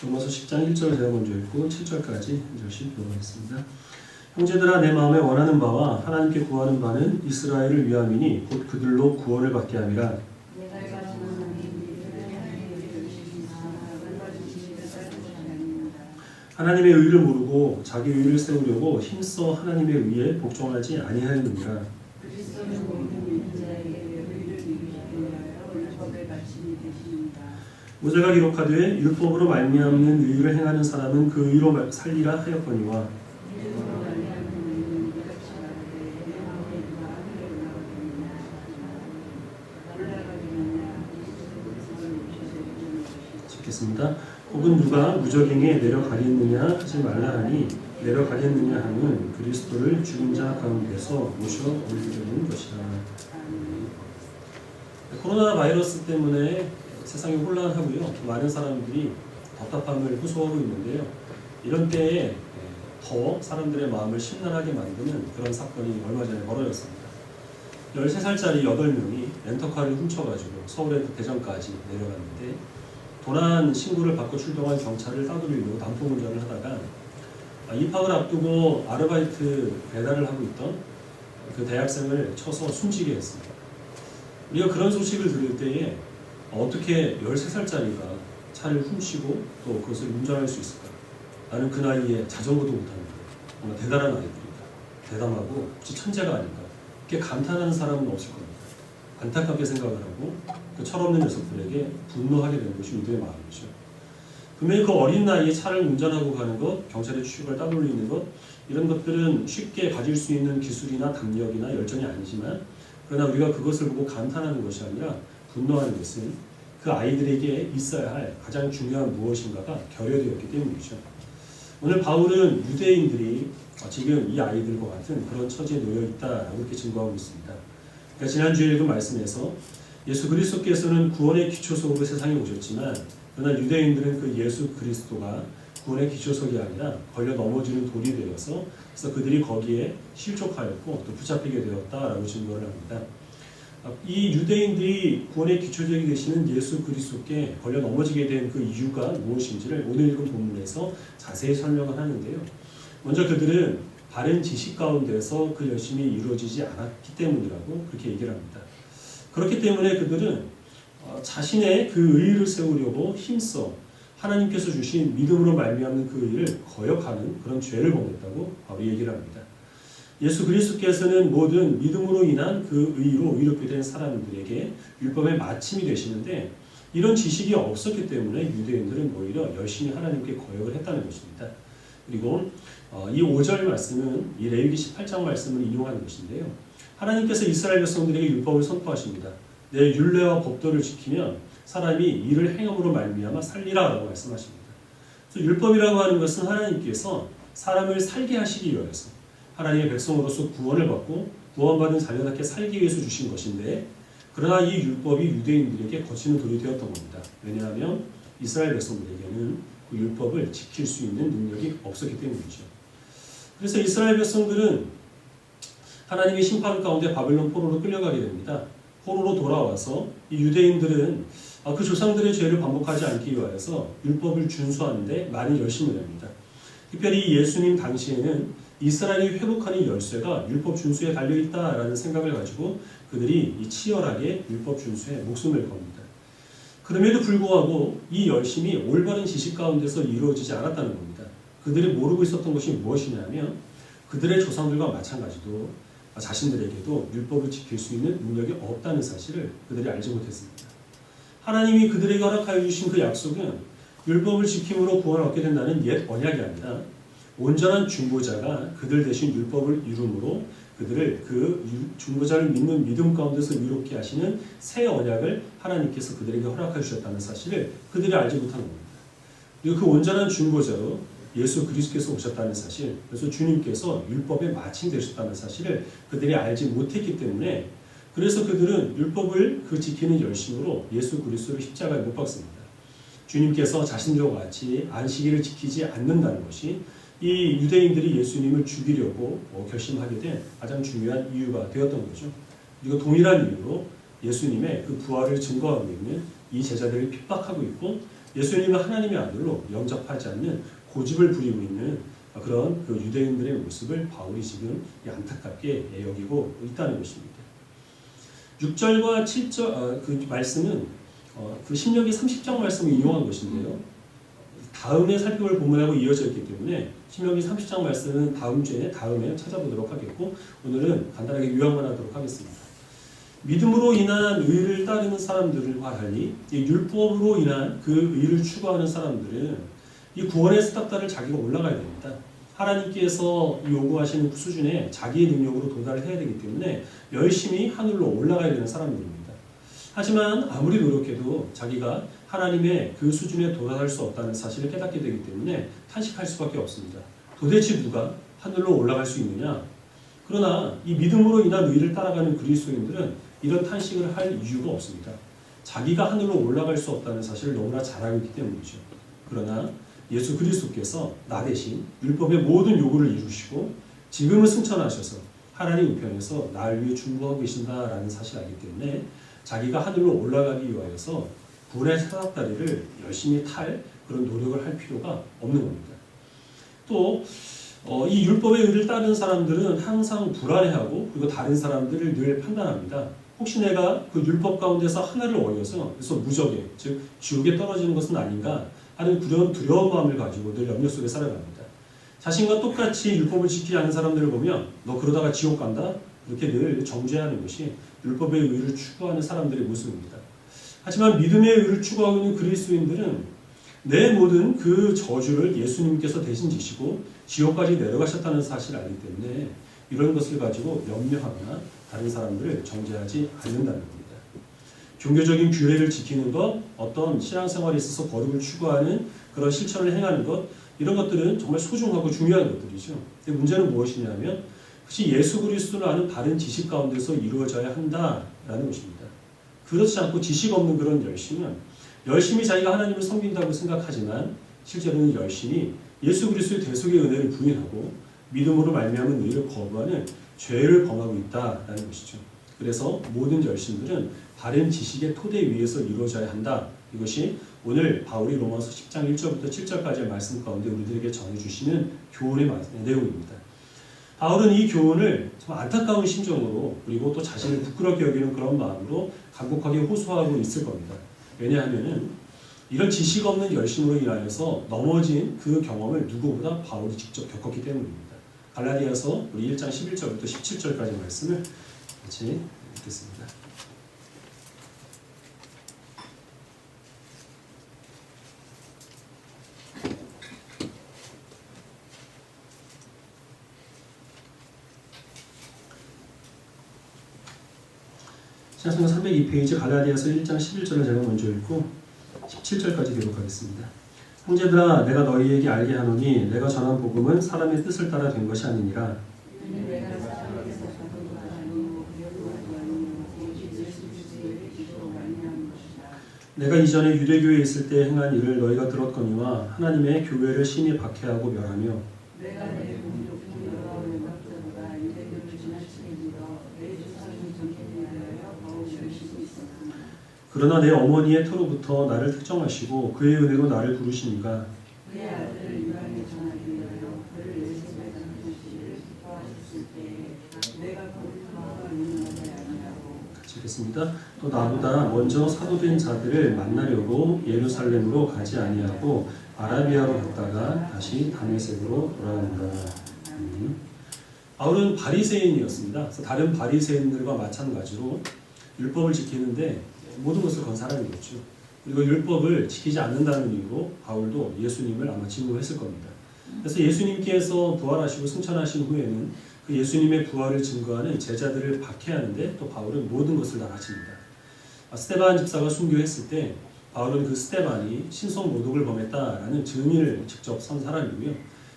로마서 10장 1절 제가 먼저 읽고 7절까지 열심히 교독하겠습니다. 형제들아, 내 마음에 원하는 바와 하나님께 구하는 바는 이스라엘을 위함이니 곧 그들로 구원을 받게 함이라. 하나님의 의를 모르고 자기 의를 세우려고 힘써 하나님의 의에 복종하지 아니하였느니라. 모세가 기록하되 율법으로 말미암는 의를 행하는 사람은 그 의로 살리라 하였거니와. 읽겠습니다. 혹은 누가 무적행에 내려가겠느냐 하지 말라 하니 내려가겠느냐 하는 그리스도를 죽은 자 가운데서 모셔 올리려는 것이라. 코로나 바이러스 때문에 세상이 혼란하고요. 많은 사람들이 답답함을 호소하고 있는데요. 이런 때에 더 사람들의 마음을 심란하게 만드는 그런 사건이 얼마 전에 벌어졌습니다. 13살짜리 8명이 렌터카를 훔쳐가지고 서울에서 대전까지 내려갔는데 도난 신고를 받고 출동한 경찰을 따돌리려고 난폭운전을 하다가 입학을 앞두고 아르바이트 배달을 하고 있던 그 대학생을 쳐서 숨지게 했습니다. 우리가 그런 소식을 들을 때에 어떻게 13살짜리가 차를 훔치고 또 그것을 운전할 수 있을까? 나는 그 나이에 자전거도 못하는데 정말 대단한 아이들이다. 대담하고 혹시 천재가 아닌가? 이렇게 감탄하는 사람은 없을 겁니다. 안타깝게 생각을 하고 그 철없는 녀석들에게 분노하게 되는 것이 우리의 마음이죠. 분명히 그 어린 나이에 차를 운전하고 가는 것, 경찰의 추격을 따돌리는 것, 이런 것들은 쉽게 가질 수 있는 기술이나 담력이나 열정이 아니지만, 그러나 우리가 그것을 보고 감탄하는 것이 아니라 분노하는 것은 그 아이들에게 있어야 할 가장 중요한 무엇인가가 결여되었기 때문이죠. 오늘 바울은 유대인들이 지금 이 아이들과 같은 그런 처지에 놓여 있다라고 이렇게 증거하고 있습니다. 그러니까 지난주에 읽은 말씀에서 예수 그리스도께서는 구원의 기초석으로 세상에 오셨지만, 그러나 유대인들은 그 예수 그리스도가 구원의 기초석이 아니라 걸려 넘어지는 돌이 되어서 그래서 그들이 거기에 실족하였고 또 붙잡히게 되었다라고 증거를 합니다. 이 유대인들이 구원의 기초적이 되시는 예수 그리스도께 걸려 넘어지게 된 그 이유가 무엇인지를 오늘 읽은 본문에서 자세히 설명을 하는데요. 먼저 그들은 바른 지식 가운데서 그 열심이 이루어지지 않았기 때문이라고 그렇게 얘기를 합니다. 그렇기 때문에 그들은 자신의 그 의를 세우려고 힘써 하나님께서 주신 믿음으로 말미암는 그 의를 거역하는 그런 죄를 범했다고 바로 얘기를 합니다. 예수 그리스도께서는 모든 믿음으로 인한 그 의로 의롭게 된 사람들에게 율법의 마침이 되시는데, 이런 지식이 없었기 때문에 유대인들은 오히려 열심히 하나님께 거역을 했다는 것입니다. 그리고 이 5절 말씀은 이 레위기 18장 말씀을 인용하는 것인데요. 하나님께서 이스라엘 백성들에게 율법을 선포하십니다. 내 율례와 법도를 지키면 사람이 이를 행함으로 말미암아 살리라라고 말씀하십니다. 그래서 율법이라고 하는 것은 하나님께서 사람을 살게 하시기 위해서 하나님의 백성으로서 구원을 받고 구원받은 자녀답게 살기 위해서 주신 것인데, 그러나 이 율법이 유대인들에게 거치는 돌이 되었던 겁니다. 왜냐하면 이스라엘 백성들에게는 그 율법을 지킬 수 있는 능력이 없었기 때문이죠. 그래서 이스라엘 백성들은 하나님의 심판 가운데 바벨론 포로로 끌려가게 됩니다. 포로로 돌아와서 이 유대인들은 그 조상들의 죄를 반복하지 않기 위하여서 율법을 준수하는데 많이 열심을 합니다. 특별히 예수님 당시에는 이스라엘이 회복하는 열쇠가 율법 준수에 달려있다라는 생각을 가지고 그들이 치열하게 율법 준수에 목숨을 겁니다. 그럼에도 불구하고 이 열심이 올바른 지식 가운데서 이루어지지 않았다는 겁니다. 그들이 모르고 있었던 것이 무엇이냐면 그들의 조상들과 마찬가지로 자신들에게도 율법을 지킬 수 있는 능력이 없다는 사실을 그들이 알지 못했습니다. 하나님이 그들에게 허락하여 주신 그 약속은 율법을 지킴으로 구원을 얻게 된다는 옛 언약이 아니라 온전한 중보자가 그들 대신 율법을 이룸으로 그들을 그 중보자를 믿는 믿음 가운데서 의롭게 하시는 새 언약을 하나님께서 그들에게 허락해 주셨다는 사실을 그들이 알지 못하는 겁니다. 그리고 그 온전한 중보자로 예수 그리스도께서 오셨다는 사실, 그래서 주님께서 율법에 마침되셨다는 사실을 그들이 알지 못했기 때문에, 그래서 그들은 율법을 지키는 열심으로 예수 그리스도를 십자가에 못 박습니다. 주님께서 자신들과 같이 안식일을 지키지 않는다는 것이 이 유대인들이 예수님을 죽이려고 결심하게 된 가장 중요한 이유가 되었던 거죠. 그리고 동일한 이유로 예수님의 그 부활을 증거하고 있는 이 제자들을 핍박하고 있고, 예수님을 하나님의 아들로 영접하지 않는 고집을 부리고 있는 그런 그 유대인들의 모습을 바울이 지금 안타깝게 여기고 있다는 것입니다. 6절과 7절 그 말씀은 그 신명기 30장 말씀을 인용한 것인데요. 다음에 살펴볼 본문하고 이어져 있기 때문에 신명기 30장 말씀은 다음에 찾아보도록 하겠고, 오늘은 간단하게 요약만 하도록 하겠습니다. 믿음으로 인한 의를 따르는 사람들과 달리 율법으로 인한 그 의를 추구하는 사람들은 이 구원의 스탑다를 자기가 올라가야 됩니다. 하나님께서 요구하시는 수준에 자기의 능력으로 도달을 해야 되기 때문에 열심히 하늘로 올라가야 되는 사람들입니다. 하지만 아무리 노력해도 자기가 하나님의 그 수준에 도달할 수 없다는 사실을 깨닫게 되기 때문에 탄식할 수밖에 없습니다. 도대체 누가 하늘로 올라갈 수 있느냐? 그러나 이 믿음으로 인한 의를 따라가는 그리스도인들은 이런 탄식을 할 이유가 없습니다. 자기가 하늘로 올라갈 수 없다는 사실을 너무나 잘 알고 있기 때문이죠. 그러나 예수 그리스도께서 나 대신 율법의 모든 요구를 이루시고 지금은 승천하셔서 하나님 우편에서 나를 위해 중보하고 계신다라는 사실을 알기 때문에 자기가 하늘로 올라가기 위하여서 구원의 사닥다리를 열심히 탈 그런 노력을 할 필요가 없는 겁니다. 또 이 율법의 의를 따르는 사람들은 항상 불안해하고 그리고 다른 사람들을 늘 판단합니다. 혹시 내가 그 율법 가운데서 하나를 어겨서 그래서 무적에 즉 지옥에 떨어지는 것은 아닌가 하는 그런 두려운 마음을 가지고 늘 염려 속에 살아갑니다. 자신과 똑같이 율법을 지키지 않는 사람들을 보면 너 그러다가 지옥 간다? 이렇게 늘 정죄하는 것이 율법의 의를 추구하는 사람들의 모습입니다. 하지만 믿음의 의를 추구하고 있는 그리스도인들은 내 모든 그 저주를 예수님께서 대신 지시고 지옥까지 내려가셨다는 사실을 알기 때문에 이런 것을 가지고 염려하거나 다른 사람들을 정죄하지 않는다는 겁니다. 종교적인 규례를 지키는 것, 어떤 신앙생활에 있어서 거룩을 추구하는 그런 실천을 행하는 것, 이런 것들은 정말 소중하고 중요한 것들이죠. 근데 문제는 무엇이냐면 그것이 예수 그리스도를 아는 바른 지식 가운데서 이루어져야 한다라는 것입니다. 그렇지 않고 지식 없는 그런 열심히 자기가 하나님을 섬긴다고 생각하지만 실제로는 열심히 예수 그리스도의 대속의 은혜를 부인하고 믿음으로 말미암은 의를 거부하는 죄를 범하고 있다라는 것이죠. 그래서 모든 열심들은 바른 지식의 토대 위에서 이루어져야 한다. 이것이 오늘 바울이 로마서 10장 1절부터 7절까지의 말씀 가운데 우리들에게 전해주시는 교훈의 내용입니다. 바울은 이 교훈을 참 안타까운 심정으로 그리고 또 자신을 부끄럽게 여기는 그런 마음으로 간곡하게 호소하고 있을 겁니다. 왜냐하면 이런 지식 없는 열심으로 인하여서 넘어진 그 경험을 누구보다 바울이 직접 겪었기 때문입니다. 갈라디아서 우리 1장 11절부터 17절까지 말씀을 같이 읽겠습니다. 신약성경 302페이지 갈라디아서 1장 11절을 제가 먼저 읽고 17절까지 기록하겠습니다. 형제들아 내가 너희에게 알게 하노니 내가 전한 복음은 사람의 뜻을 따라 된 것이 아니니라. 내가 이전에 유대교에 있을 때 행한 일을 너희가 들었거니와 하나님의 교회를 심히 박해하고 멸하며 그러나 내 어머니의 터로부터 나를 특정하시고 그의 은혜로 나를 부르시니가 그의 아들을 유한에 전하기 위하여 그를 예수님의 당신을 기뻐하셨을 때 내가 그를 통하여 유능하지 아니하고. 같이 읽겠습니다. 또 나보다 먼저 사도된 자들을 만나려고 예루살렘으로 가지 아니하고 아라비아로 갔다가 다시 다메섹으로 돌아오니라. 바울은 바리새인이었습니다. 그래서 다른 바리새인들과 마찬가지로 율법을 지키는데 모든 것을 건 사람이었죠. 그리고 율법을 지키지 않는다는 이유로 바울도 예수님을 아마 증오했을 겁니다. 그래서 예수님께서 부활하시고 승천하신 후에는 그 예수님의 부활을 증거하는 제자들을 박해하는데 또 바울은 모든 것을 다 바칩니다. 스데반 집사가 순교했을 때 바울은 그 스데반이 신성 모독을 범했다라는 증인을 직접 선 사람이고요.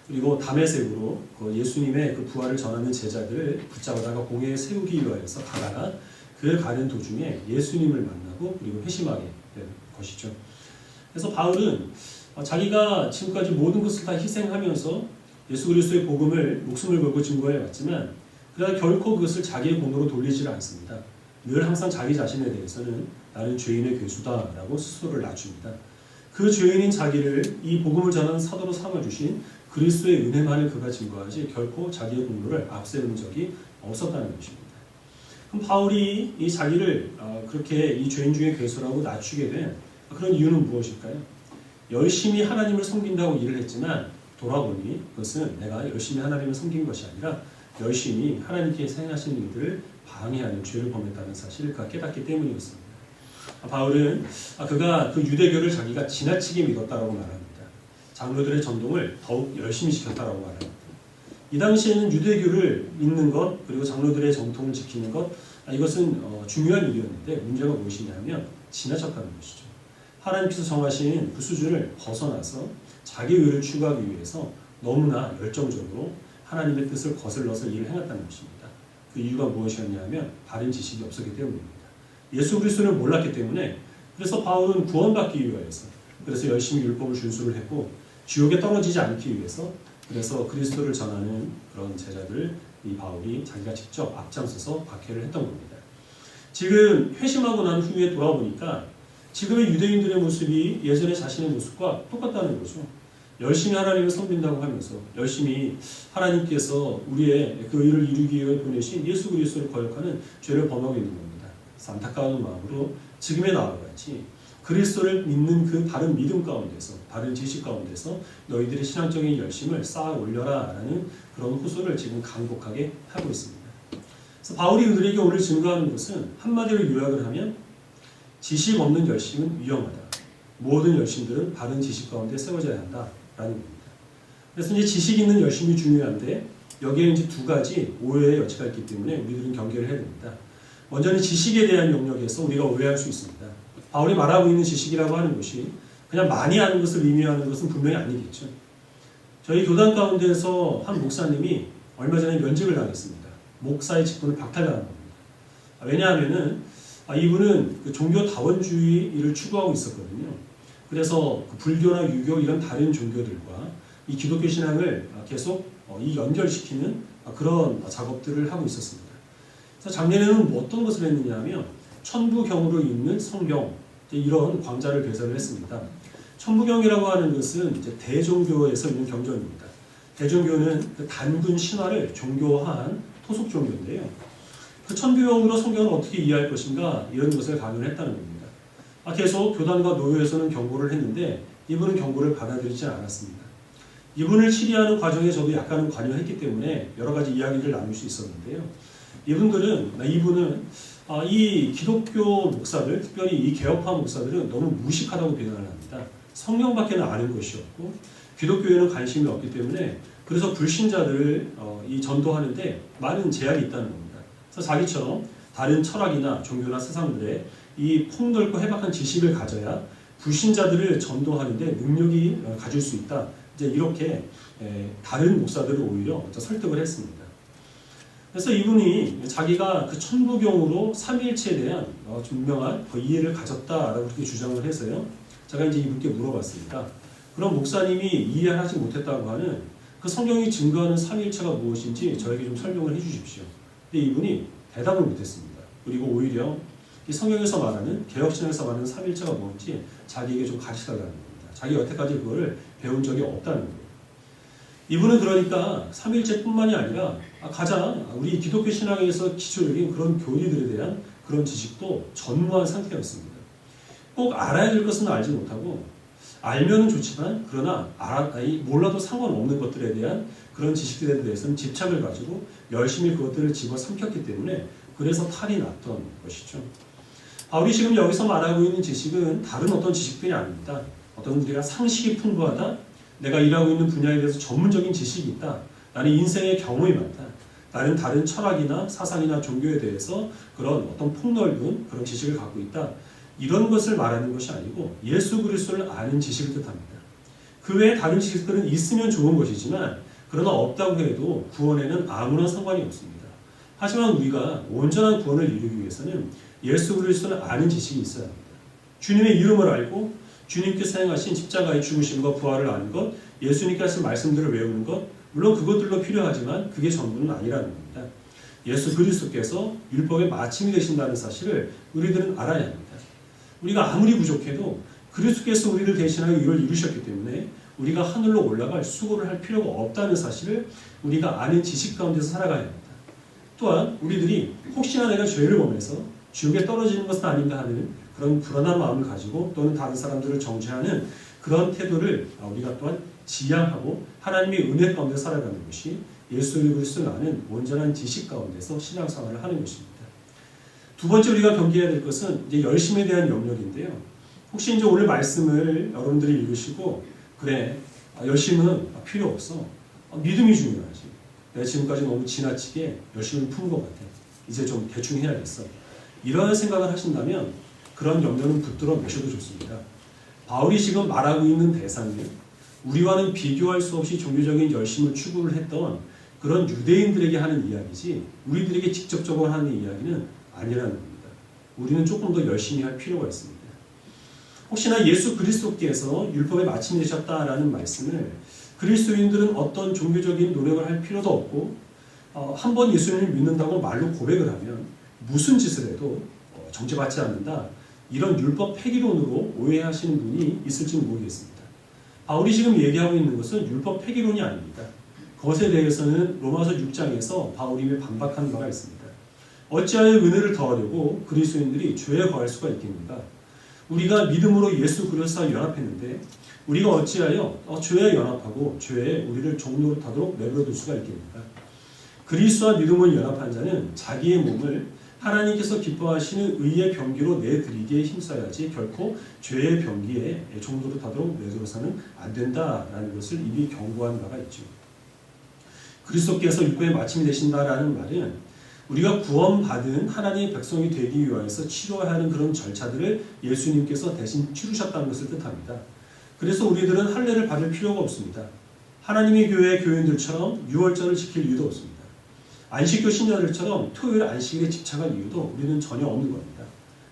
그리고 다메섹으로 그 예수님의 그 부활을 전하는 제자들을 붙잡아다가 공회에 세우기 위하여서 가다가 그 가는 도중에 예수님을 만나고 그리고 회심하게 된 것이죠. 그래서 바울은 자기가 지금까지 모든 것을 다 희생하면서 예수 그리스도의 복음을 목숨을 걸고 증거해 왔지만 그러나 결코 그것을 자기의 공로로 돌리지를 않습니다. 늘 항상 자기 자신에 대해서는 나는 죄인의 괴수다라고 스스로를 낮춥니다. 그 죄인인 자기를 이 복음을 전하는 사도로 삼아주신 그리스도의 은혜만을 그가 증거하지 결코 자기의 공로를 앞세우는 적이 없었다는 것입니다. 그럼 바울이 이 자기를 그렇게 이 죄인 중에 괴수라고 낮추게 된 그런 이유는 무엇일까요? 열심히 하나님을 섬긴다고 일을 했지만 돌아보니 그것은 내가 열심히 하나님을 섬긴 것이 아니라 열심히 하나님께 행하시는 일들을 방해하는 죄를 범했다는 사실을 그가 깨닫기 때문이었습니다. 바울은 그가 그 유대교를 자기가 지나치게 믿었다라고 말합니다. 장로들의 전동을 더욱 열심히 지켰다라고 말합니다. 이 당시에는 유대교를 믿는 것 그리고 장로들의 정통을 지키는 것 이것은 중요한 일이었는데 문제가 무엇이냐면 지나쳤다는 것이죠. 하나님께서 정하신 그 수준을 벗어나서 자기 의를 추구하기 위해서 너무나 열정적으로 하나님의 뜻을 거슬러서 일을 행했다는 것입니다. 그 이유가 무엇이었냐면 바른 지식이 없었기 때문입니다. 예수 그리스도를 몰랐기 때문에 그래서 바울은 구원받기 위하여서 그래서 열심히 율법을 준수를 했고 지옥에 떨어지지 않기 위해서 그래서 그리스도를 전하는 그런 제자들을 이 바울이 자기가 직접 앞장서서 박해를 했던 겁니다. 지금 회심하고 난 후에 돌아보니까 지금의 유대인들의 모습이 예전의 자신의 모습과 똑같다는 거죠. 열심히 하나님을 섬긴다고 하면서 열심히 하나님께서 우리의 그 일을 이루기 위해 보내신 예수 그리스도를 거역하는 죄를 범하고 있는 겁니다. 그래서 안타까운 마음으로 지금의 나와 같이 그리스도를 믿는 그 바른 믿음 가운데서 바른 지식 가운데서 너희들의 신앙적인 열심을 쌓아 올려라 라는 그런 호소를 지금 간곡하게 하고 있습니다. 그래서 바울이 그들에게 오늘 증거하는 것은 한마디로 요약을 하면 지식 없는 열심은 위험하다. 모든 열심들은 바른 지식 가운데 세워져야 한다라는 겁니다. 그래서 이제 지식 있는 열심이 중요한데 여기에 이제 두 가지 오해의 여지가 있기 때문에 우리들은 경계를 해야 됩니다. 먼저는 지식에 대한 영역에서 우리가 오해할 수 있습니다. 바울이 말하고 있는 지식이라고 하는 것이 그냥 많이 아는 것을 의미하는 것은 분명히 아니겠죠. 저희 교단 가운데서 한 목사님이 얼마 전에 면직을 당했습니다. 목사의 직분을 박탈당한 겁니다. 왜냐하면은 이분은 그 종교 다원주의를 추구하고 있었거든요. 그래서 그 불교나 유교 이런 다른 종교들과 이 기독교 신앙을 계속 이 연결시키는 그런 작업들을 하고 있었습니다. 그래서 작년에는 어떤 것을 했느냐 하면 천부경으로 읽는 성경 이런 광자를 개설을 했습니다. 천부경이라고 하는 것은 이제 대종교에서 있는 경전입니다. 대종교는 그 단군 신화를 종교화한 토속 종교인데요. 그 천부경으로 성경을 어떻게 이해할 것인가 이런 것을 강연했다는 겁니다. 계속 교단과 노회에서는 경고를 했는데 이분은 경고를 받아들이지 않았습니다. 이분을 치리하는 과정에 저도 약간은 관여했기 때문에 여러 가지 이야기를 나눌 수 있었는데요. 이분은 이 기독교 목사들, 특별히 이 개혁파 목사들은 너무 무식하다고 비난을 합니다. 성경밖에는 아는 것이 없고 기독교에는 관심이 없기 때문에 그래서 불신자들을 이 전도하는데 많은 제약이 있다는 겁니다. 그래서 자기처럼 다른 철학이나 종교나 세상들의 이 폭넓고 해박한 지식을 가져야 불신자들을 전도하는데 능력이 가질 수 있다. 이제 이렇게 다른 목사들을 오히려 설득을 했습니다. 그래서 이분이 자기가 그 천부경으로 삼위일체에 대한 분명한 이해를 가졌다라고 그렇게 주장을 해서요. 제가 이제 이분께 물어봤습니다. 그럼 목사님이 이해하지 못했다고 하는 그 성경이 증거하는 삼위일체가 무엇인지 저에게 좀 설명을 해주십시오. 근데 이분이 대답을 못했습니다. 그리고 오히려 이 성경에서 말하는 개혁신학에서 말하는 삼위일체가 뭔지 자기에게 좀 가르쳐달라는 겁니다. 자기 여태까지 그거를 배운 적이 없다는 거예요. 이분은 그러니까 삼위일체뿐만이 아니라 가장 우리 기독교 신앙에서 기초적인 그런 교리들에 대한 그런 지식도 전무한 상태였습니다. 꼭 알아야 될 것은 알지 못하고 알면은 좋지만 그러나 몰라도 상관없는 것들에 대한 그런 지식들에 대해서는 집착을 가지고 열심히 그것들을 집어삼켰기 때문에 그래서 탈이 났던 것이죠. 바울이 지금 여기서 말하고 있는 지식은 다른 어떤 지식들이 아닙니다. 어떤 우리가 상식이 풍부하다, 내가 일하고 있는 분야에 대해서 전문적인 지식이 있다, 나는 인생의 경험이 많다, 나는 다른 철학이나 사상이나 종교에 대해서 그런 어떤 폭넓은 그런 지식을 갖고 있다, 이런 것을 말하는 것이 아니고 예수 그리스도를 아는 지식을 뜻합니다. 그 외에 다른 지식들은 있으면 좋은 것이지만 그러나 없다고 해도 구원에는 아무런 상관이 없습니다. 하지만 우리가 온전한 구원을 이루기 위해서는 예수 그리스도를 아는 지식이 있어야 합니다. 주님의 이름을 알고 주님께서 행하신 십자가의 죽으심과 부활을 아는 것, 예수님께 하신 말씀들을 외우는 것, 물론 그것들도 필요하지만 그게 전부는 아니라는 겁니다. 예수 그리스도께서 율법의 마침이 되신다는 사실을 우리들은 알아야 합니다. 우리가 아무리 부족해도 그리스도께서 우리를 대신하여 이를 이루셨기 때문에 우리가 하늘로 올라갈 수고를 할 필요가 없다는 사실을 우리가 아는 지식 가운데서 살아가야 합니다. 또한 우리들이 혹시나 내가 죄를 범해서 지옥에 떨어지는 것은 아닌가 하는 그런 불안한 마음을 가지고 또는 다른 사람들을 정죄하는 그런 태도를 우리가 또한 지양하고 하나님의 은혜 가운데 살아가는 것이 예수 그리스도를 아는 온전한 지식 가운데서 신앙생활을 하는 것입니다. 두 번째 우리가 경계해야 될 것은 이제 열심에 대한 영역인데요. 혹시 이제 오늘 말씀을 여러분들이 읽으시고 그래 열심은 필요 없어. 믿음이 중요하지. 내가 지금까지 너무 지나치게 열심을 푼 것 같아. 이제 좀 대충 해야겠어. 이런 생각을 하신다면 그런 염려는 붙들어 매셔도 좋습니다. 바울이 지금 말하고 있는 대상은 우리와는 비교할 수 없이 종교적인 열심을 추구를 했던 그런 유대인들에게 하는 이야기지 우리들에게 직접적으로 하는 이야기는 아니라는 겁니다. 우리는 조금 더 열심히 할 필요가 있습니다. 혹시나 예수 그리스도께서 율법의 마침이 되셨다라는 말씀을 그리스도인들은 어떤 종교적인 노력을 할 필요도 없고 한 번 예수님을 믿는다고 말로 고백을 하면 무슨 짓을 해도 정죄받지 않는다. 이런 율법 폐기론으로 오해하시는 분이 있을지는 모르겠습니다. 바울이 지금 얘기하고 있는 것은 율법 폐기론이 아닙니다. 그것에 대해서는 로마서 6장에서 바울이 반박한 바가 있습니다. 어찌하여 은혜를 더하려고 그리스도인들이 죄에 거할 수가 있겠는가? 우리가 믿음으로 예수 그리스도와 연합했는데 우리가 어찌하여 죄에 연합하고 죄에 우리를 종노릇하도록 내버려둘 수가 있겠는가? 그리스도와 믿음을 연합한 자는 자기의 몸을 하나님께서 기뻐하시는 의의 병기로 내드리기에 힘써야지 결코 죄의 병기에 종노릇하도록 내버려서는 안 된다라는 것을 이미 경고한 바가 있죠. 그리스도께서 율법의 마침이 되신다라는 말은 우리가 구원받은 하나님의 백성이 되기 위해서 치러야 하는 그런 절차들을 예수님께서 대신 치르셨다는 것을 뜻합니다. 그래서 우리들은 할례를 받을 필요가 없습니다. 하나님의 교회 교인들처럼 유월절을 지킬 이유도 없습니다. 안식교 신자들처럼 토요일 안식일에 집착할 이유도 우리는 전혀 없는 겁니다.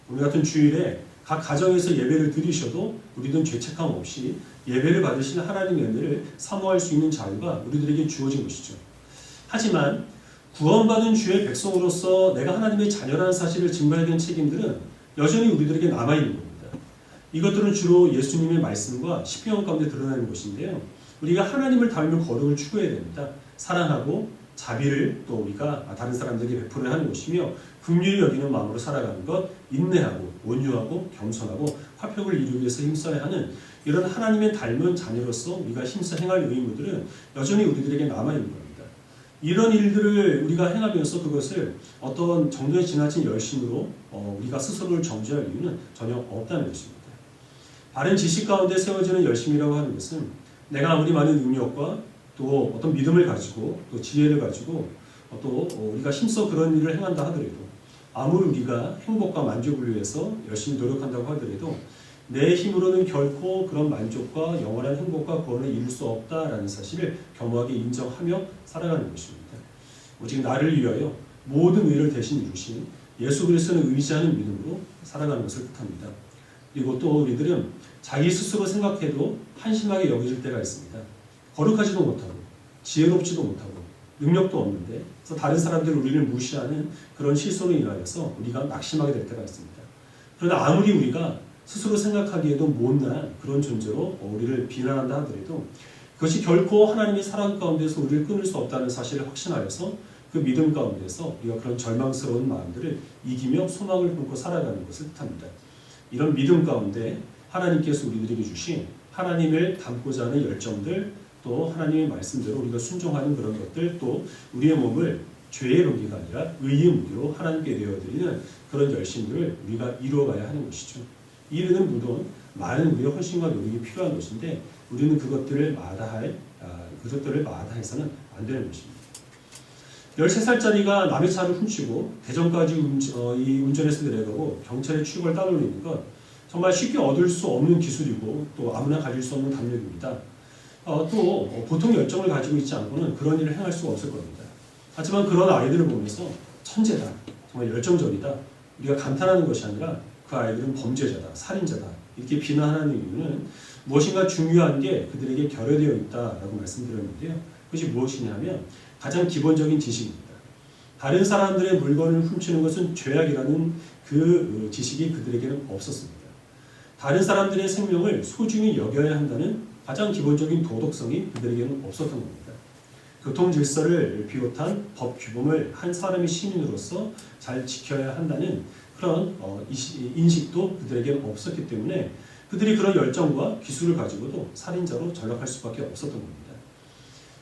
오늘 같은 주일에 각 가정에서 예배를 드리셔도 우리는 죄책감 없이 예배를 받으시는 하나님의 은혜를 사모할 수 있는 자유가 우리들에게 주어진 것이죠. 하지만 구원받은 주의 백성으로서 내가 하나님의 자녀라는 사실을 증거해야 되는 책임들은 여전히 우리들에게 남아있는 겁니다. 이것들은 주로 예수님의 말씀과 시편 가운데 드러나는 것인데요. 우리가 하나님을 닮을 거룩을 추구해야 됩니다. 사랑하고 자비를 또 우리가 다른 사람들에게 베풀어야 하는 것이며 긍휼히 여기는 마음으로 살아가는 것, 인내하고 온유하고 겸손하고 화평을 이루기 위해서 힘써야 하는 이런 하나님의 닮은 자녀로서 우리가 힘써 행할 의무들은 여전히 우리들에게 남아있는 겁니다. 이런 일들을 우리가 행하면서 그것을 어떤 정도의 지나친 열심으로 우리가 스스로를 정죄할 이유는 전혀 없다는 것입니다. 바른 지식 가운데 세워지는 열심이라고 하는 것은 내가 아무리 많은 능력과 또 어떤 믿음을 가지고 또 지혜를 가지고 또 우리가 힘써 그런 일을 행한다 하더라도 아무리 우리가 행복과 만족을 위해서 열심히 노력한다고 하더라도 내 힘으로는 결코 그런 만족과 영원한 행복과 구원을 이룰 수 없다라는 사실을 겸허하게 인정하며 살아가는 것입니다. 오직 나를 위하여 모든 의를 대신 이루신 예수 그리스도를 의지하는 믿음으로 살아가는 것을 뜻합니다. 그리고 또 우리들은 자기 스스로 생각해도 한심하게 여겨질 때가 있습니다. 거룩하지도 못하고 지혜롭지도 못하고 능력도 없는데 그래서 다른 사람들이 우리를 무시하는 그런 실수로 인하여서 우리가 낙심하게 될 때가 있습니다. 그러나 아무리 우리가 스스로 생각하기에도 못난 그런 존재로 우리를 비난한다 하더라도 그것이 결코 하나님의 사랑 가운데서 우리를 끊을 수 없다는 사실을 확신하여서 그 믿음 가운데서 우리가 그런 절망스러운 마음들을 이기며 소망을 품고 살아가는 것을 뜻합니다. 이런 믿음 가운데 하나님께서 우리들에게 주신 하나님을 닮고자 하는 열정들 또 하나님의 말씀대로 우리가 순종하는 그런 것들 또 우리의 몸을 죄의 무기가 아니라 의의 무기로 하나님께 내어드리는 그런 열심들을 우리가 이루어가야 하는 것이죠. 이르는 물론 많은 우리의 헌신과 노력이 필요한 것인데 우리는 그것들을 마다해서는 안 되는 것입니다. 13살짜리가 남의 차를 훔치고 대전까지 운전해서 내려가고 경찰의 추격을 따돌리는 것 정말 쉽게 얻을 수 없는 기술이고 또 아무나 가질 수 없는 담력입니다. 또 보통 열정을 가지고 있지 않고는 그런 일을 행할 수가 없을 겁니다. 하지만 그런 아이들을 보면서 천재다, 정말 열정적이다 우리가 감탄하는 것이 아니라 그 아이들은 범죄자다, 살인자다 이렇게 비난하는 이유는 무엇인가 중요한 게 그들에게 결여되어 있다라고 말씀드렸는데요. 그것이 무엇이냐면 가장 기본적인 지식입니다. 다른 사람들의 물건을 훔치는 것은 죄악이라는 그 지식이 그들에게는 없었습니다. 다른 사람들의 생명을 소중히 여겨야 한다는 가장 기본적인 도덕성이 그들에게는 없었던 겁니다. 교통 질서를 비롯한 법 규범을 한 사람의 시민으로서 잘 지켜야 한다는 그런 인식도 그들에게는 없었기 때문에 그들이 그런 열정과 기술을 가지고도 살인자로 전락할 수밖에 없었던 겁니다.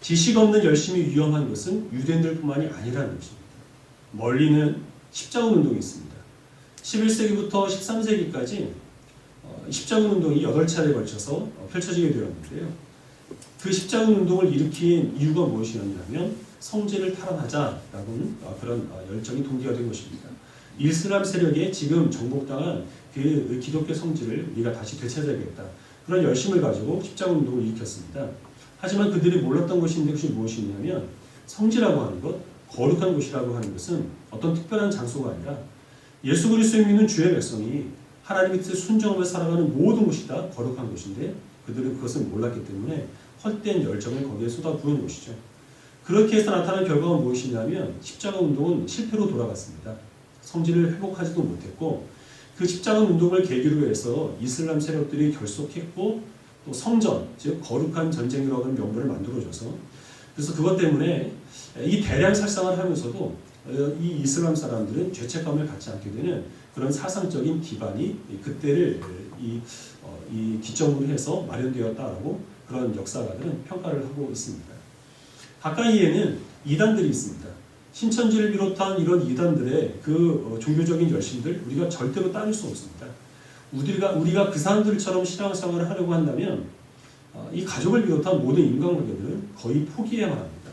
지식 없는 열심이 위험한 것은 유대인들뿐만이 아니라는 것입니다. 멀리는 십자군 운동이 있습니다. 11세기부터 13세기까지 십자군 운동이 8차례에 걸쳐서 펼쳐지게 되었는데요. 그 십자군 운동을 일으킨 이유가 무엇이었냐면 성제를 탈환하자라는 그런 열정이 동기가 된 것입니다. 이슬람 세력에 지금 정복당한 그 기독교 성지를 우리가 다시 되찾아야겠다. 그런 열심을 가지고 십자군 운동을 일으켰습니다. 하지만 그들이 몰랐던 것이 무엇이냐면 성지라고 하는 것, 거룩한 곳이라고 하는 것은 어떤 특별한 장소가 아니라 예수 그리스도를 믿는 주의 백성이 하나님의 뜻에 순종하며 살아가는 모든 곳이 다 거룩한 곳인데 그들은 그것을 몰랐기 때문에 헛된 열정을 거기에 쏟아부은 것이죠. 그렇게 해서 나타난 결과가 무엇이냐면 십자가 운동은 실패로 돌아갔습니다. 성지를 회복하지도 못했고 그 십자가 운동을 계기로 해서 이슬람 세력들이 결속했고 또 성전, 즉 거룩한 전쟁이라고 하는 명분을 만들어줘서 그래서 그것 때문에 이 대량 살상을 하면서도 이 이슬람 사람들은 죄책감을 갖지 않게 되는 그런 사상적인 기반이 그때를 이 기점으로 해서 마련되었다라고 그런 역사가들은 평가를 하고 있습니다. 가까이에는 이단들이 있습니다. 신천지를 비롯한 이런 이단들의 그 종교적인 열심들 우리가 절대로 따를 수 없습니다. 우리가 그 사람들처럼 신앙생활을 하려고 한다면 이 가족을 비롯한 모든 인간관계들은 거의 포기해야만 합니다.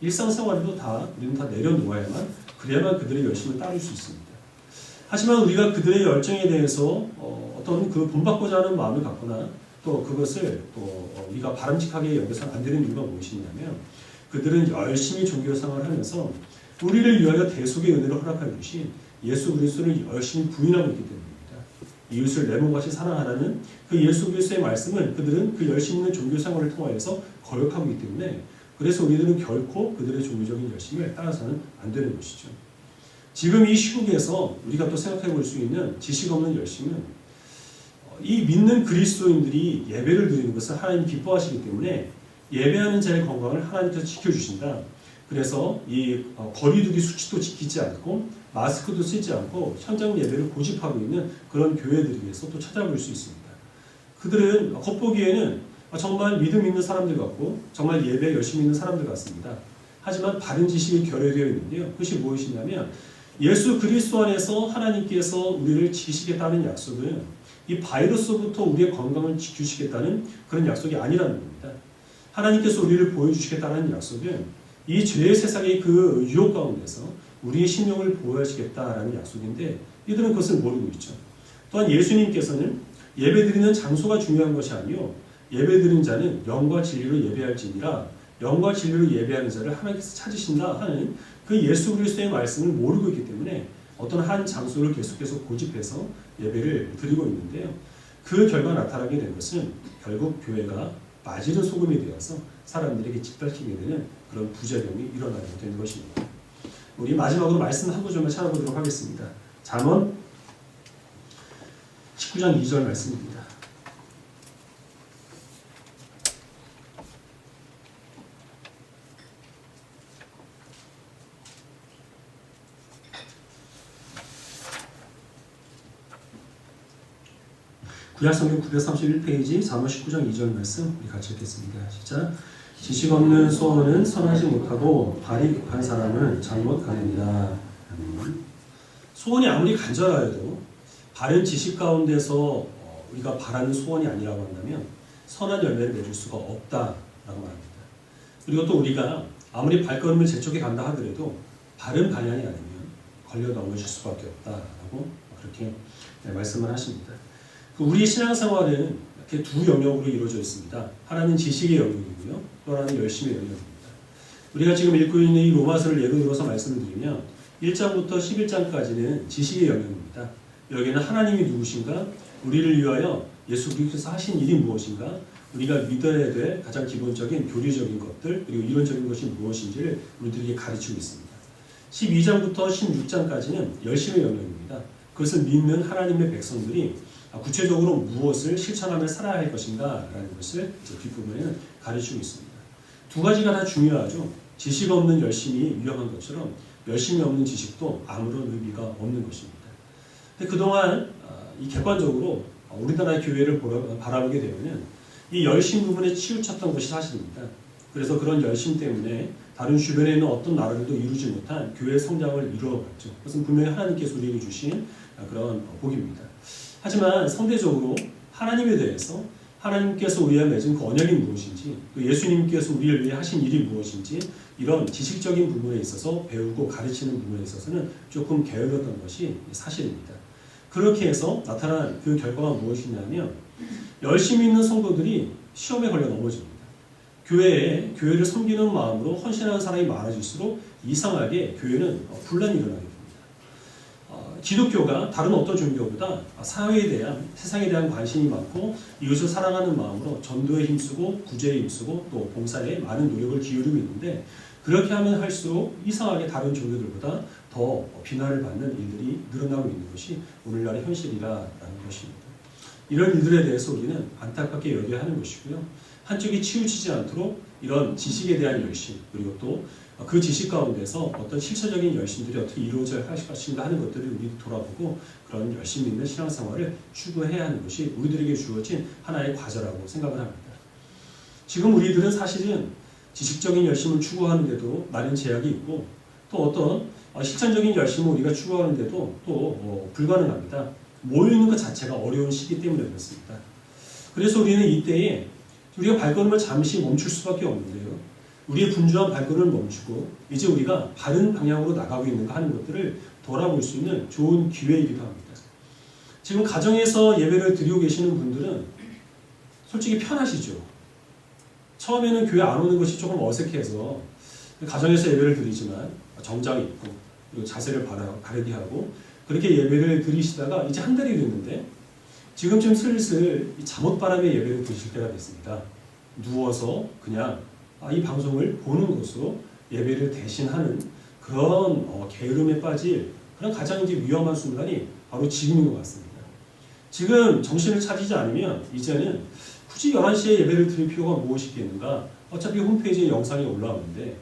일상생활에도 우리는 다 내려놓아야만 그래야만 그들의 열심을 따를 수 있습니다. 하지만 우리가 그들의 열정에 대해서 어떤 그 본받고자 하는 마음을 갖거나 또 그것을 또 우리가 바람직하게 여겨서는 안 되는 이유가 무엇이냐면 그들은 열심히 종교생활을 하면서 우리를 위하여 대속의 은혜를 허락하여 주신 예수 그리스도를 열심히 부인하고 있기 때문입니다. 이웃을 내 몸같이 사랑하라는 그 예수 그리스도의 말씀을 그들은 그 열심 있는 종교생활을 통하여서 거역하고 있기 때문에 그래서 우리들은 결코 그들의 종교적인 열심을 따라서는 안 되는 것이죠. 지금 이 시국에서 우리가 또 생각해 볼 수 있는 지식 없는 열심은 이 믿는 그리스도인들이 예배를 드리는 것을 하나님이 기뻐하시기 때문에 예배하는 자의 건강을 하나님께서 지켜주신다. 그래서 이 거리두기 수칙도 지키지 않고 마스크도 쓰지 않고 현장 예배를 고집하고 있는 그런 교회들에서 또 찾아볼 수 있습니다. 그들은 겉보기에는 정말 믿음 있는 사람들 같고 정말 예배 열심히 있는 사람들 같습니다. 하지만 바른 지식이 결여되어 있는데요. 그것이 무엇이냐면 예수 그리스도 안에서 하나님께서 우리를 지키시겠다는 약속은 이 바이러스부터 우리의 건강을 지키시겠다는 그런 약속이 아니라는 겁니다. 하나님께서 우리를 보여주시겠다는 약속은 이 죄의 세상의 그 유혹 가운데서 우리의 심령을 보호하시겠다라는 약속인데 이들은 그것을 모르고 있죠. 또한 예수님께서는 예배드리는 장소가 중요한 것이 아니요 예배드리는 자는 영과 진리로 예배할지니라 영과 진리로 예배하는 자를 하나님께서 찾으신다 하는 그 예수 그리스도의 말씀을 모르고 있기 때문에 어떤 한 장소를 계속해서 고집해서 예배를 드리고 있는데요. 그 결과 나타나게 된 것은 결국 교회가 빠지는 소금이 되어서 사람들에게 짓밟히게 되는 그런 부작용이 일어나게 되는 것입니다. 우리 마지막으로 말씀 한 구절만 찾아보도록 하겠습니다. 잠언 19장 2절 말씀입니다. 구약성경 931페이지 잠언 19장 2절 말씀 우리 같이 읽겠습니다. 시작. 지식 없는 소원은 선하지 못하고 발이 급한 사람은 잘못 가느니라. 소원이 아무리 간절하여도 바른 지식 가운데서 우리가 바라는 소원이 아니라고 한다면 선한 열매를 맺을 수가 없다라고 말합니다. 그리고 또 우리가 아무리 발걸음을 재촉해 간다 하더라도 바른 방향이 아니면 걸려 넘어질 수밖에 없다라고 그렇게 말씀을 하십니다. 우리의 신앙생활은 이렇게 두 영역으로 이루어져 있습니다. 하나는 지식의 영역이고요. 또 하나는 열심의 영역입니다. 우리가 지금 읽고 있는 이 로마서를 예로 들어서 말씀을 드리면 1장부터 11장까지는 지식의 영역입니다. 여기는 하나님이 누구신가? 우리를 위하여 예수 그리스도께서 하신 일이 무엇인가? 우리가 믿어야 될 가장 기본적인 교리적인 것들 그리고 이론적인 것이 무엇인지를 우리들에게 가르치고 있습니다. 12장부터 16장까지는 열심의 영역입니다. 그것을 믿는 하나님의 백성들이 구체적으로 무엇을 실천하며 살아야 할 것인가 라는 것을 뒷부분에는 가르치고 있습니다. 두 가지가 다 중요하죠. 지식 없는 열심이 위험한 것처럼 열심이 없는 지식도 아무런 의미가 없는 것입니다. 근데 그동안 이 객관적으로 우리나라 교회를 바라보게 되면은 이 열심 부분에 치우쳤던 것이 사실입니다. 그래서 그런 열심 때문에 다른 주변에 있는 어떤 나라들도 이루지 못한 교회 성장을 이루어갔죠. 그것은 분명히 하나님께서 우리에게 주신 그런 복입니다. 하지만 상대적으로 하나님에 대해서 하나님께서 우리와 맺은 그 언약이 무엇인지, 또 예수님께서 우리를 위해 하신 일이 무엇인지 이런 지식적인 부분에 있어서 배우고 가르치는 부분에 있어서는 조금 게을렀던 것이 사실입니다. 그렇게 해서 나타난 그 결과가 무엇이냐면 열심히 있는 성도들이 시험에 걸려 넘어집니다. 교회를 섬기는 마음으로 헌신하는 사람이 많아질수록 이상하게 교회는 분란이 일어나게 됩니다. 기독교가 다른 어떤 종교보다 사회에 대한, 세상에 대한 관심이 많고 이웃을 사랑하는 마음으로 전도에 힘쓰고 구제에 힘쓰고 또 봉사에 많은 노력을 기울이고 있는데, 그렇게 하면 할수록 이상하게 다른 종교들보다 더 비난을 받는 일들이 늘어나고 있는 것이 오늘날의 현실이라는 것입니다. 이런 일들에 대해서 우리는 안타깝게 여겨야 하는 것이고요. 한쪽이 치우치지 않도록 이런 지식에 대한 열심, 그리고 또 그 지식 가운데서 어떤 실천적인 열심들이 어떻게 이루어져야 할 것인가 하는 것들을 우리 돌아보고 그런 열심 있는 신앙생활을 추구해야 하는 것이 우리들에게 주어진 하나의 과제라고 생각을 합니다. 지금 우리들은 사실은 지식적인 열심을 추구하는데도 많은 제약이 있고, 또 어떤 실천적인 열심을 우리가 추구하는데도 또 불가능합니다. 모이는 것 자체가 어려운 시기 때문에 그렇습니다. 그래서 우리는 이때에 우리가 발걸음을 잠시 멈출 수밖에 없는데요. 우리의 분주한 발걸음을 멈추고 이제 우리가 바른 방향으로 나가고 있는가 하는 것들을 돌아볼 수 있는 좋은 기회이기도 합니다. 지금 가정에서 예배를 드리고 계시는 분들은 솔직히 편하시죠. 처음에는 교회 안 오는 것이 조금 어색해서 가정에서 예배를 드리지만 정장이 있고 그리고 자세를 바르게 하고 그렇게 예배를 드리시다가 이제 한 달이 됐는데 지금쯤 슬슬 잠옷바람에 예배를 드실 때가 됐습니다. 누워서 그냥 이 방송을 보는 것으로 예배를 대신하는 그런 게으름에 빠질 그런 가장 이제 위험한 순간이 바로 지금인 것 같습니다. 지금 정신을 차리지 않으면 이제는 굳이 11시에 예배를 드릴 필요가 무엇이 있겠는가? 어차피 홈페이지에 영상이 올라오는데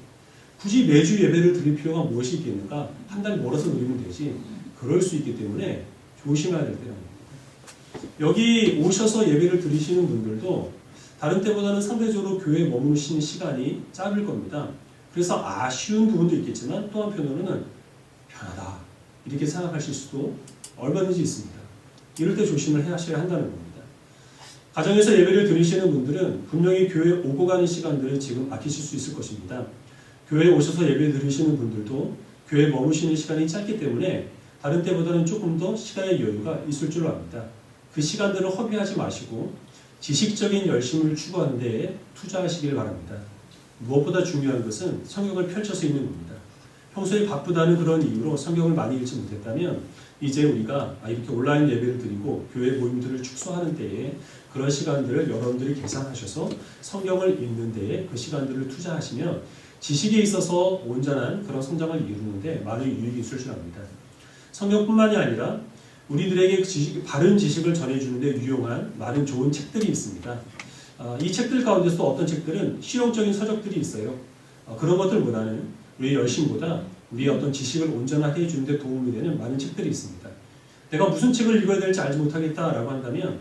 굳이 매주 예배를 드릴 필요가 무엇이 있겠는가? 한 달 멀어서 드리면 되지. 그럴 수 있기 때문에 조심해야 될 때라는 겁니다. 여기 오셔서 예배를 드리시는 분들도 다른 때보다는 상대적으로 교회에 머무르시는 시간이 짧을 겁니다. 그래서 아쉬운 부분도 있겠지만 또 한편으로는 편하다 이렇게 생각하실 수도 얼마든지 있습니다. 이럴 때 조심을 하셔야 한다는 겁니다. 가정에서 예배를 드리시는 분들은 분명히 교회에 오고 가는 시간들을 지금 아끼실 수 있을 것입니다. 교회에 오셔서 예배 드리시는 분들도 교회에 머무시는 시간이 짧기 때문에 다른 때보다는 조금 더 시간의 여유가 있을 줄로 압니다. 그 시간들을 허비하지 마시고 지식적인 열심을 추구하는 데에 투자하시길 바랍니다. 무엇보다 중요한 것은 성경을 펼쳐서 읽는 겁니다. 평소에 바쁘다는 그런 이유로 성경을 많이 읽지 못했다면 이제 우리가 이렇게 온라인 예배를 드리고 교회 모임들을 축소하는 때에 그런 시간들을 여러분들이 계산하셔서 성경을 읽는 데에 그 시간들을 투자하시면 지식에 있어서 온전한 그런 성장을 이루는데 많은 유익이 있을 줄 압니다. 성경뿐만이 아니라 우리들에게 바른 지식을 전해주는 데 유용한 많은 좋은 책들이 있습니다. 이 책들 가운데서도 어떤 책들은 실용적인 서적들이 있어요. 그런 것들보다는 우리의 열심보다 우리의 어떤 지식을 온전하게 해주는 데 도움이 되는 많은 책들이 있습니다. 내가 무슨 책을 읽어야 될지 알지 못하겠다라고 한다면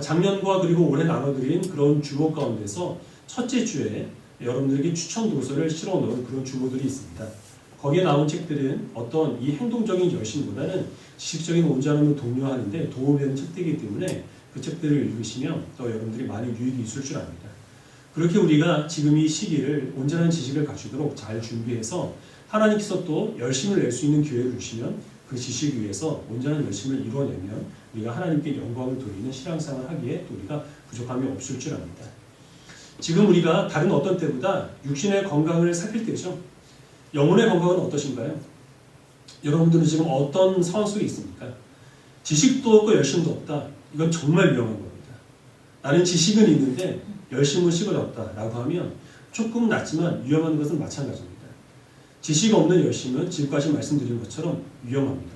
작년과 그리고 올해 나눠드린 그런 주목 가운데서 첫째 주에 여러분들에게 추천 도서를 실어 놓은 그런 주모들이 있습니다. 거기에 나온 책들은 어떤 이 행동적인 열심보다는 지식적인 온전함을 독려하는 데 도움이 되는 책들이기 때문에 그 책들을 읽으시면 또 여러분들이 많은 유익이 있을 줄 압니다. 그렇게 우리가 지금 이 시기를 온전한 지식을 갖추도록 잘 준비해서 하나님께서 또 열심을 낼 수 있는 기회를 주시면 그 지식 위에서 온전한 열심을 이루어내면 우리가 하나님께 영광을 돌리는 신앙생활을 하기에 또 우리가 부족함이 없을 줄 압니다. 지금 우리가 다른 어떤 때보다 육신의 건강을 살필 때죠. 영혼의 건강은 어떠신가요? 여러분들은 지금 어떤 상황 속에 있습니까? 지식도 없고 열심도 없다. 이건 정말 위험한 겁니다. 나는 지식은 있는데 열심은 식어졌다 라고 하면 조금 낫지만 위험한 것은 마찬가지입니다. 지식 없는 열심은 지금까지 말씀드린 것처럼 위험합니다.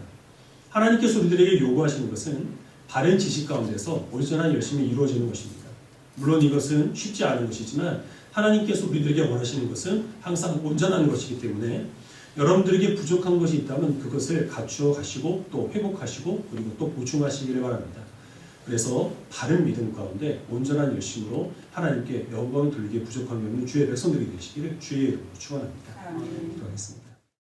하나님께서 우리들에게 요구하시는 것은 바른 지식 가운데서 온전한 열심이 이루어지는 것입니다. 물론 이것은 쉽지 않은 것이지만 하나님께서 우리들에게 원하시는 것은 항상 온전한 것이기 때문에 여러분들에게 부족한 것이 있다면 그것을 갖추어 가시고 또 회복하시고 그리고 또 보충하시기를 바랍니다. 그래서 바른 믿음 가운데 온전한 열심으로 하나님께 영광을 돌리기에 부족함이 없는 주의 백성들이 되시기를 주의 이름으로 축원합니다. 아멘. 기도하겠습니다.